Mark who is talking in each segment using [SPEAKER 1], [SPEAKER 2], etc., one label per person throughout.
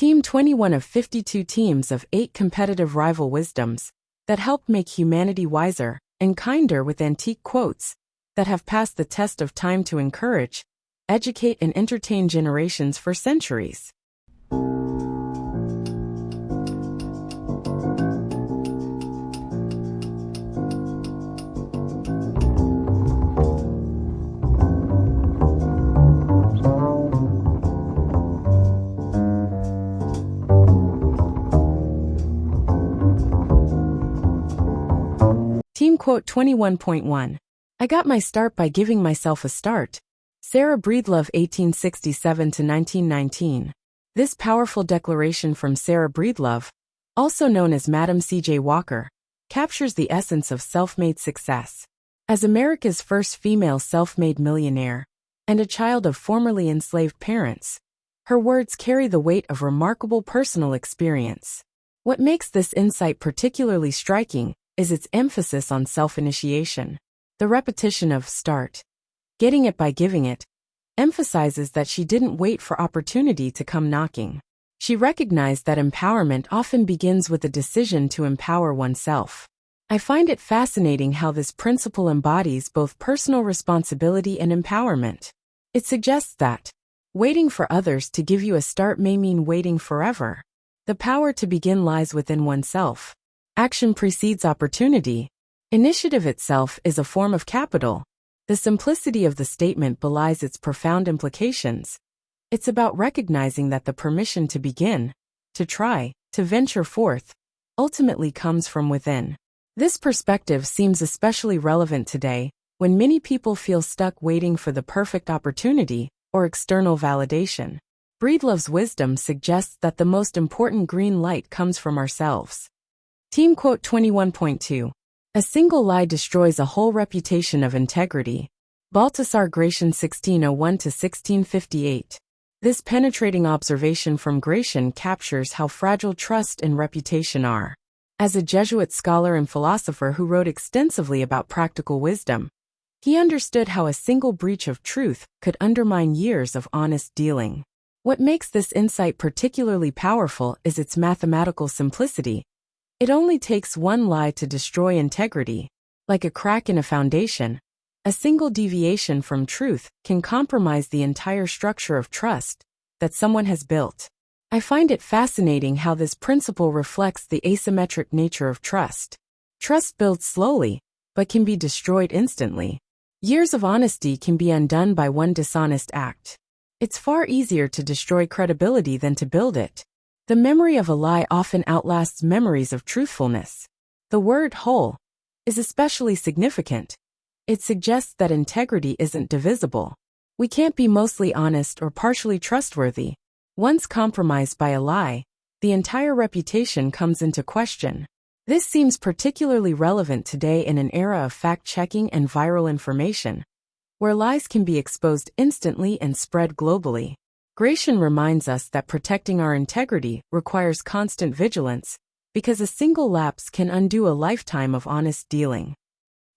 [SPEAKER 1] Team 21 of 52 teams of 8 competitive rival wisdoms that help make humanity wiser and kinder with antique quotes that have passed the test of time to encourage, educate, and entertain generations for centuries. Team quote 21.1. I got my start by giving myself a start. Sarah Breedlove, 1867–1919. This powerful declaration from Sarah Breedlove, also known as Madam C.J. Walker, captures the essence of self-made success. As America's first female self-made millionaire, and a child of formerly enslaved parents, her words carry the weight of remarkable personal experience. What makes this insight particularly striking is its emphasis on self-initiation. The repetition of start, getting it by giving it, emphasizes that she didn't wait for opportunity to come knocking. She recognized that empowerment often begins with a decision to empower oneself. I find it fascinating how this principle embodies both personal responsibility and empowerment. It suggests that waiting for others to give you a start may mean waiting forever. The power to begin lies within oneself. Action precedes opportunity. Initiative itself is a form of capital. The simplicity of the statement belies its profound implications. It's about recognizing that the permission to begin, to try, to venture forth, ultimately comes from within. This perspective seems especially relevant today, when many people feel stuck waiting for the perfect opportunity or external validation. Breedlove's wisdom suggests that the most important green light comes from ourselves. Team quote 21.2. A single lie destroys a whole reputation of integrity. Baltasar Gracian, 1601–1658. This penetrating observation from Gracian captures how fragile trust and reputation are. As a Jesuit scholar and philosopher who wrote extensively about practical wisdom, he understood how a single breach of truth could undermine years of honest dealing. What makes this insight particularly powerful is its mathematical simplicity. It only takes one lie to destroy integrity. Like a crack in a foundation, a single deviation from truth can compromise the entire structure of trust that someone has built. I find it fascinating how this principle reflects the asymmetric nature of trust. Trust builds slowly, but can be destroyed instantly. Years of honesty can be undone by one dishonest act. It's far easier to destroy credibility than to build it. The memory of a lie often outlasts memories of truthfulness. The word whole is especially significant. It suggests that integrity isn't divisible. We can't be mostly honest or partially trustworthy. Once compromised by a lie, the entire reputation comes into question. This seems particularly relevant today in an era of fact-checking and viral information, where lies can be exposed instantly and spread globally. Gracian reminds us that protecting our integrity requires constant vigilance, because a single lapse can undo a lifetime of honest dealing.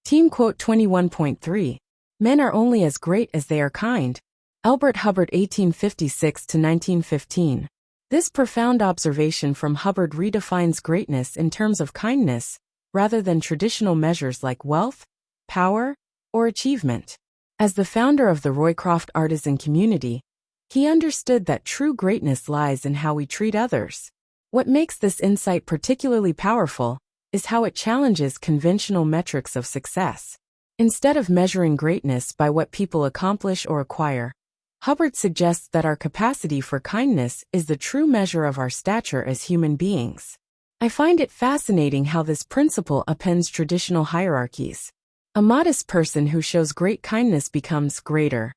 [SPEAKER 1] Team quote 21.3. Men are only as great as they are kind. Elbert Hubbard, 1856–1915. This profound observation from Hubbard redefines greatness in terms of kindness, rather than traditional measures like wealth, power, or achievement. As the founder of the Roycroft artisan community, he understood that true greatness lies in how we treat others. What makes this insight particularly powerful is how it challenges conventional metrics of success. Instead of measuring greatness by what people accomplish or acquire, Hubbard suggests that our capacity for kindness is the true measure of our stature as human beings. I find it fascinating how this principle upends traditional hierarchies. A modest person who shows great kindness becomes greater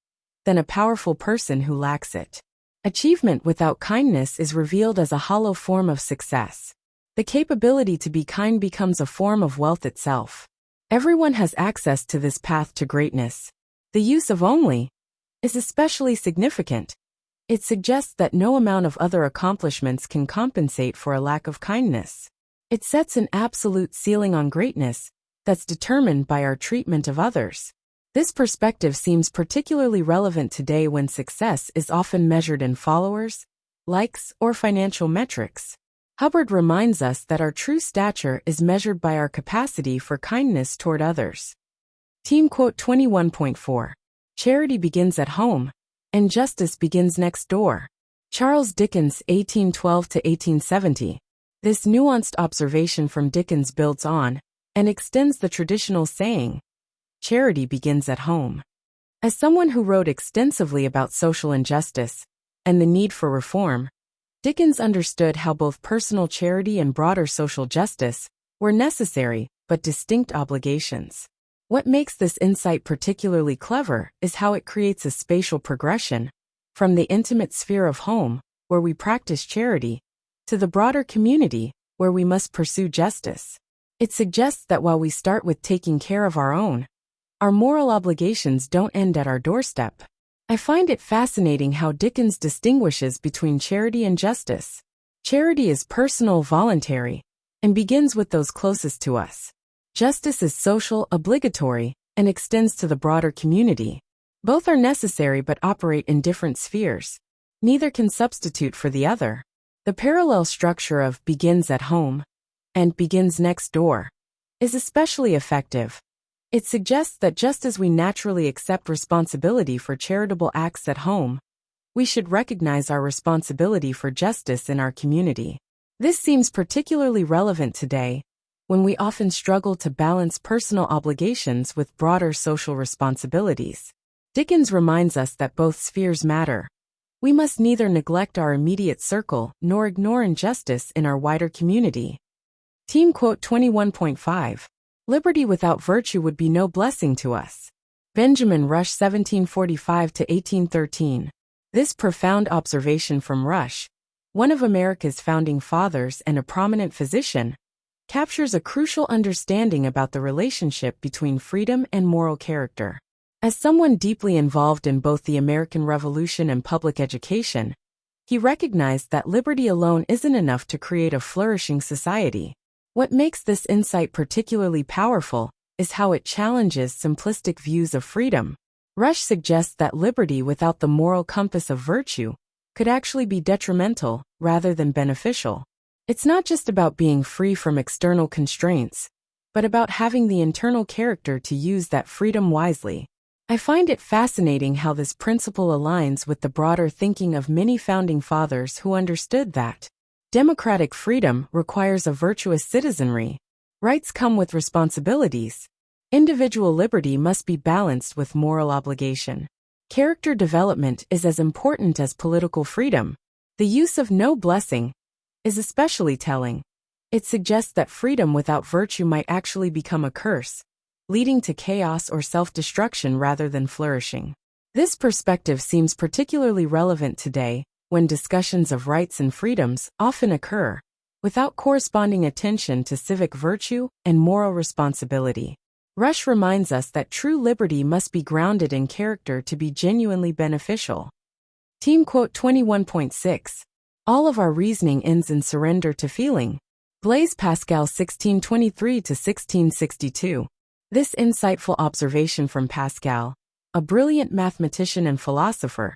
[SPEAKER 1] than a powerful person who lacks it. Achievement without kindness is revealed as a hollow form of success. The capability to be kind becomes a form of wealth itself. Everyone has access to this path to greatness. The use of only is especially significant. It suggests that no amount of other accomplishments can compensate for a lack of kindness. It sets an absolute ceiling on greatness that's determined by our treatment of others. This perspective seems particularly relevant today when success is often measured in followers, likes, or financial metrics. Hubbard reminds us that our true stature is measured by our capacity for kindness toward others. Team quote 21.4. Charity begins at home, and justice begins next door. Charles Dickens, 1812–1870. This nuanced observation from Dickens builds on and extends the traditional saying, charity begins at home. As someone who wrote extensively about social injustice and the need for reform, Dickens understood how both personal charity and broader social justice were necessary but distinct obligations. What makes this insight particularly clever is how it creates a spatial progression from the intimate sphere of home, where we practice charity, to the broader community, where we must pursue justice. It suggests that while we start with taking care of our moral obligations don't end at our doorstep. I find it fascinating how Dickens distinguishes between charity and justice. Charity is personal, voluntary, and begins with those closest to us. Justice is social, obligatory, and extends to the broader community. Both are necessary but operate in different spheres. Neither can substitute for the other. The parallel structure of begins at home and begins next door is especially effective. It suggests that just as we naturally accept responsibility for charitable acts at home, we should recognize our responsibility for justice in our community. This seems particularly relevant today, when we often struggle to balance personal obligations with broader social responsibilities. Dickens reminds us that both spheres matter. We must neither neglect our immediate circle nor ignore injustice in our wider community. Team quote 21.5. Liberty without virtue would be no blessing to us. Benjamin Rush, 1745–1813. This profound observation from Rush, one of America's founding fathers and a prominent physician, captures a crucial understanding about the relationship between freedom and moral character. As someone deeply involved in both the American Revolution and public education, he recognized that liberty alone isn't enough to create a flourishing society. What makes this insight particularly powerful is how it challenges simplistic views of freedom. Rush suggests that liberty without the moral compass of virtue could actually be detrimental rather than beneficial. It's not just about being free from external constraints, but about having the internal character to use that freedom wisely. I find it fascinating how this principle aligns with the broader thinking of many founding fathers who understood that democratic freedom requires a virtuous citizenry. Rights come with responsibilities. Individual liberty must be balanced with moral obligation. Character development is as important as political freedom. The use of no blessing is especially telling. It suggests that freedom without virtue might actually become a curse, leading to chaos or self-destruction rather than flourishing. This perspective seems particularly relevant today, when discussions of rights and freedoms often occur without corresponding attention to civic virtue and moral responsibility. Rush reminds us that true liberty must be grounded in character to be genuinely beneficial. Team quote 21.6. All of our reasoning ends in surrender to feeling. Blaise Pascal, 1623–1662. This insightful observation from Pascal, a brilliant mathematician and philosopher,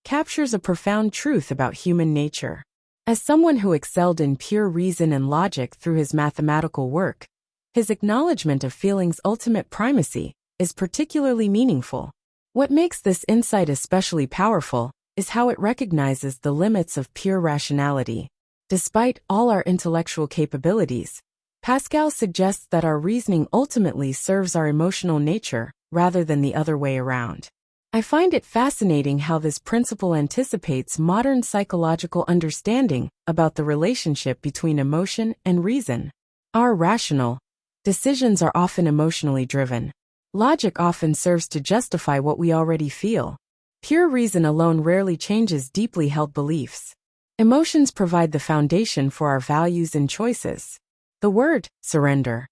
[SPEAKER 1] captures a profound truth about human nature. As someone who excelled in pure reason and logic through his mathematical work, his acknowledgement of feeling's ultimate primacy is particularly meaningful. What makes this insight especially powerful is how it recognizes the limits of pure rationality. Despite all our intellectual capabilities, Pascal suggests that our reasoning ultimately serves our emotional nature rather than the other way around. I find it fascinating how this principle anticipates modern psychological understanding about the relationship between emotion and reason. Our rational decisions are often emotionally driven. Logic often serves to justify what we already feel. Pure reason alone rarely changes deeply held beliefs. Emotions provide the foundation for our values and choices. The word, surrender,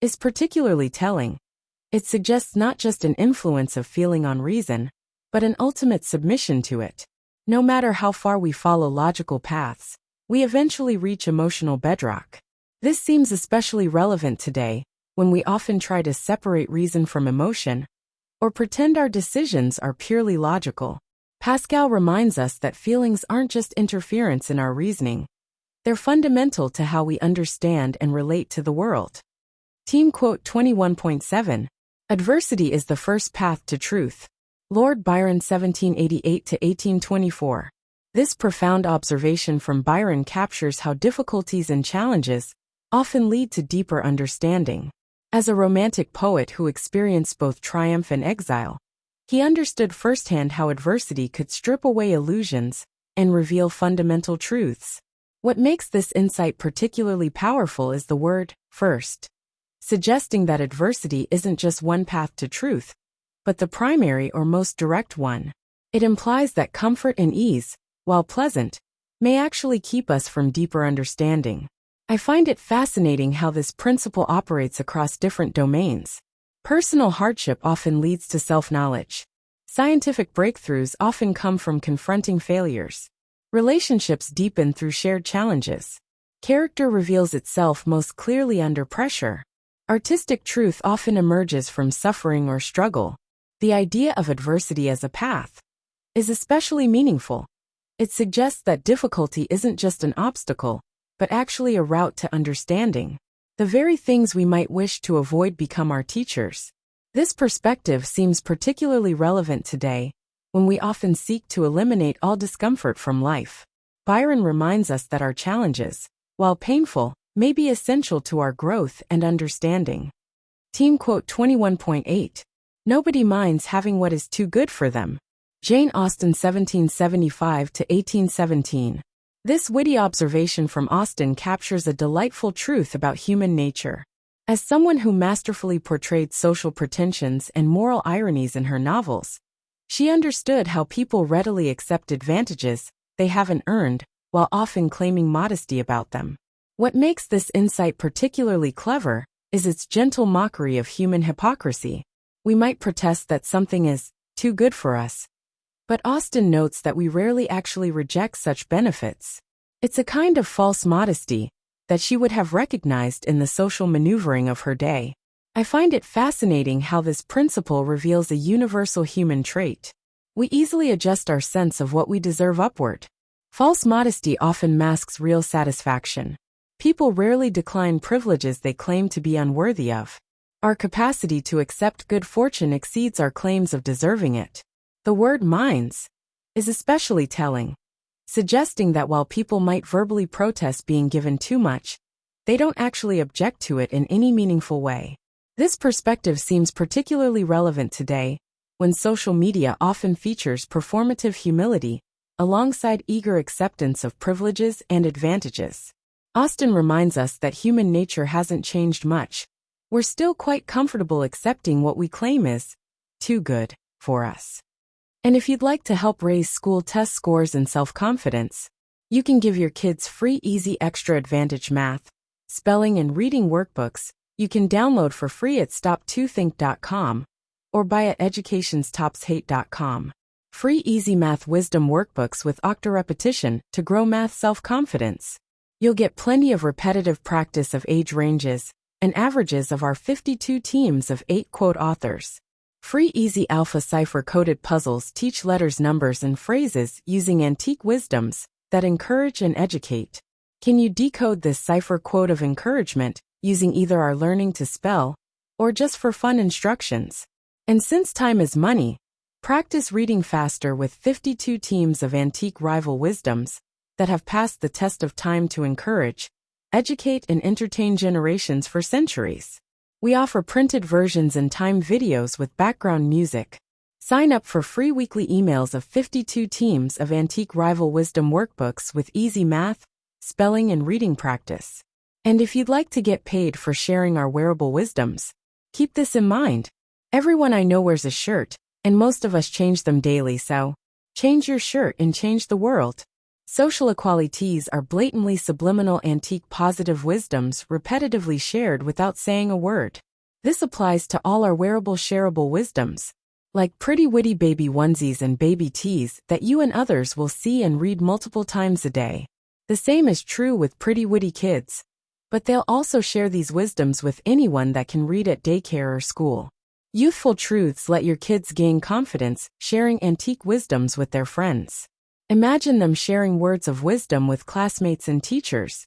[SPEAKER 1] is particularly telling. It suggests not just an influence of feeling on reason, but an ultimate submission to it. No matter how far we follow logical paths, we eventually reach emotional bedrock. This seems especially relevant today, when we often try to separate reason from emotion, or pretend our decisions are purely logical. Pascal reminds us that feelings aren't just interference in our reasoning. They're fundamental to how we understand and relate to the world. Team quote 21.7. Adversity is the first path to truth. Lord Byron 1788–1824. This profound observation from Byron captures how difficulties and challenges often lead to deeper understanding. As a romantic poet who experienced both triumph and exile, he understood firsthand how adversity could strip away illusions and reveal fundamental truths. What makes this insight particularly powerful is the word first, suggesting that adversity isn't just one path to truth, but the primary or most direct one. It implies that comfort and ease, while pleasant, may actually keep us from deeper understanding. I find it fascinating how this principle operates across different domains. Personal hardship often leads to self-knowledge. Scientific breakthroughs often come from confronting failures. Relationships deepen through shared challenges. Character reveals itself most clearly under pressure. Artistic truth often emerges from suffering or struggle. The idea of adversity as a path is especially meaningful. It suggests that difficulty isn't just an obstacle, but actually a route to understanding. The very things we might wish to avoid become our teachers. This perspective seems particularly relevant today, when we often seek to eliminate all discomfort from life. Byron reminds us that our challenges, while painful, may be essential to our growth and understanding. Team quote 21.8. Nobody minds having what is too good for them. Jane Austen 1775–1817. This witty observation from Austen captures a delightful truth about human nature. As someone who masterfully portrayed social pretensions and moral ironies in her novels, she understood how people readily accept advantages they haven't earned, while often claiming modesty about them. What makes this insight particularly clever is its gentle mockery of human hypocrisy. We might protest that something is too good for us, but Austen notes that we rarely actually reject such benefits. It's a kind of false modesty that she would have recognized in the social maneuvering of her day. I find it fascinating how this principle reveals a universal human trait. We easily adjust our sense of what we deserve upward. False modesty often masks real satisfaction. People rarely decline privileges they claim to be unworthy of. Our capacity to accept good fortune exceeds our claims of deserving it. The word minds is especially telling, suggesting that while people might verbally protest being given too much, they don't actually object to it in any meaningful way. This perspective seems particularly relevant today, when social media often features performative humility alongside eager acceptance of privileges and advantages. Austen reminds us that human nature hasn't changed much. We're still quite comfortable accepting what we claim is too good for us. And if you'd like to help raise school test scores and self-confidence, you can give your kids free Easy Extra Advantage math, spelling and reading workbooks you can download for free at stop2think.com or buy at educationstopshate.com. Free Easy Math Wisdom workbooks with octo-repetition to grow math self-confidence. You'll get plenty of repetitive practice of age ranges and averages of our 52 teams of 8 quote authors. Free Easy Alpha cipher-coded puzzles teach letters, numbers, and phrases using antique wisdoms that encourage and educate. Can you decode this cipher quote of encouragement using either our learning to spell or just for fun instructions? And since time is money, practice reading faster with 52 teams of antique rival wisdoms that have passed the test of time to encourage, educate, and entertain generations for centuries. We offer printed versions and timed videos with background music. Sign up for free weekly emails of 52 teams of antique rival wisdom workbooks with easy math, spelling, and reading practice. And if you'd like to get paid for sharing our wearable wisdoms, keep this in mind. Everyone I know wears a shirt, and most of us change them daily, so change your shirt and change the world. Social equalities are blatantly subliminal antique positive wisdoms repetitively shared without saying a word. This applies to all our wearable shareable wisdoms, like pretty witty baby onesies and baby tees that you and others will see and read multiple times a day. The same is true with pretty witty kids, but they'll also share these wisdoms with anyone that can read at daycare or school. Youthful truths let your kids gain confidence, sharing antique wisdoms with their friends. Imagine them sharing words of wisdom with classmates and teachers.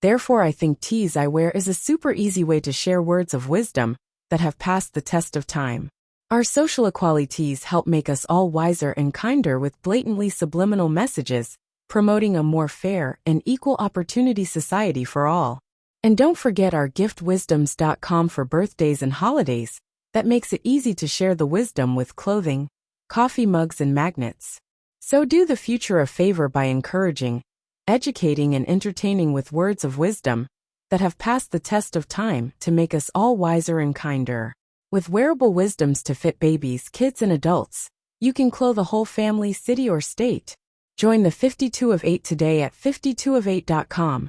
[SPEAKER 1] Therefore I think tees I wear is a super easy way to share words of wisdom that have passed the test of time. Our social equalities help make us all wiser and kinder with blatantly subliminal messages, promoting a more fair and equal opportunity society for all. And don't forget our giftwisdoms.com for birthdays and holidays, that makes it easy to share the wisdom with clothing, coffee mugs and magnets. So do the future a favor by encouraging, educating and entertaining with words of wisdom that have passed the test of time to make us all wiser and kinder. With wearable wisdoms to fit babies, kids and adults, you can clothe a whole family, city or state. Join the 52 of 8 today at 52of8.com.